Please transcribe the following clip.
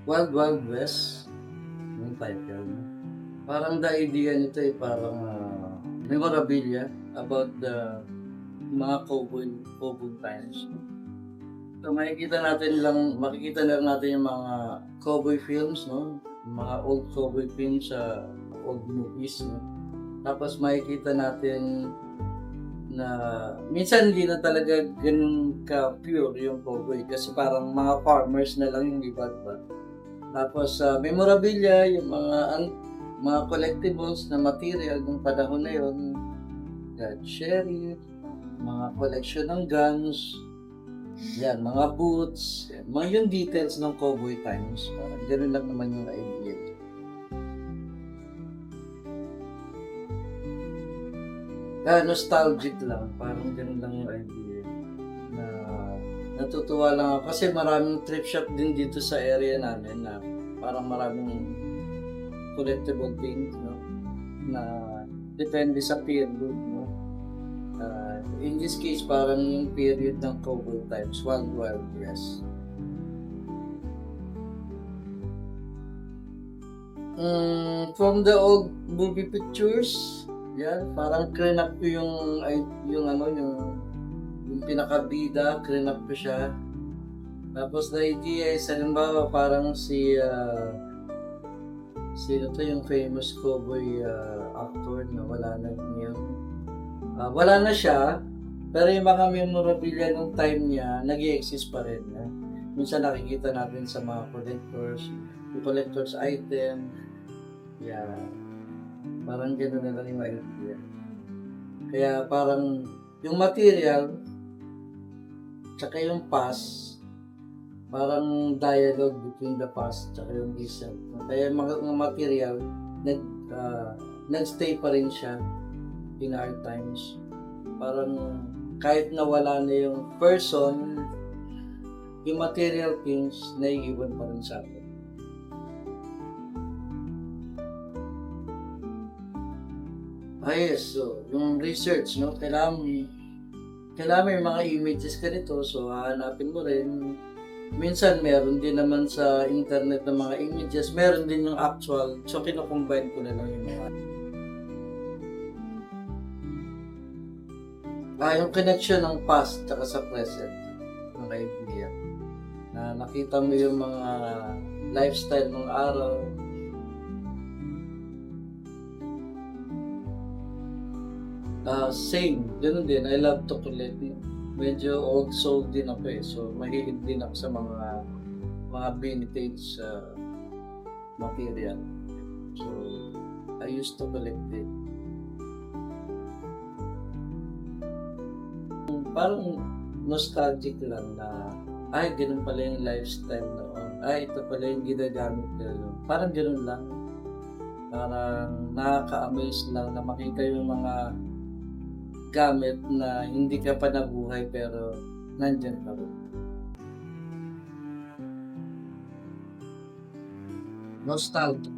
Wild Wild West, yung title. Parang the idea nito ay parang memorabilia about the mga cowboy times. So makikita lang natin yung mga cowboy films, no? Mga old cowboy films sa old movies, no? Tapos makikita natin na minsan hindi na talaga ganun ka-pure yung cowboy kasi parang mga farmers na lang yung iba, diba? Tapos memorabilia, yung mga collectibles na material ng panahon na yun, gun sheriff, mga collection ng guns, yan, mga boots, yan, mga yung details ng cowboy times. Parang gano'n lang naman yung idea. Nostalgic lang, parang gano'n lang yung idea. Na natutuwa lang ako kasi maraming thrift shop din dito sa area namin na parang maraming collectible things, no? Na depende sa period, no? In this case, parang yung period ng cowboy times, Wild Wild West. From the old movie pictures, yan, parang clean up ko yung pinakabida, clean up ko siya. Tapos the idea is, halimbawa, parang sino to yung famous cowboy actor na wala na ngayon. Wala na siya, pero yung mga memorabilia nung time niya, nag-i-exist pa rin. Minsan nakikita natin sa mga collectors item. Yeah. Parang gano'n na lang yung idea. Kaya parang yung material, tsaka yung past, parang dialogue between the past tsaka yung present. Kaya yung mga material, nag-stay pa rin siya in our times. Parang kahit nawala na yung person, yung material things, naiiwan pa rin sa atin. Yes, so yung research, no? Kailangan may mga images ka nito, so hahanapin mo rin. Minsan meron din naman sa internet ng mga images, meron din yung actual, so kino-combine ko na lang yung mga yung connection ng past at sa present ng idea. Na nakita mo yung mga lifestyle ng araw. Same, ganun din. I love to collect. Medyo old soul din ako so mahilig din ako sa mga vintage material. So, I used to collect it. Parang nostalgic lang na, ganun pala yung lifestyle noon. Ito pala yung ginagamit ko. Parang ganun lang. Parang nakaka-amaze lang na makita yung mga gamit na hindi ka pa nabuhay pero nandyan pa rin. Nostalgic.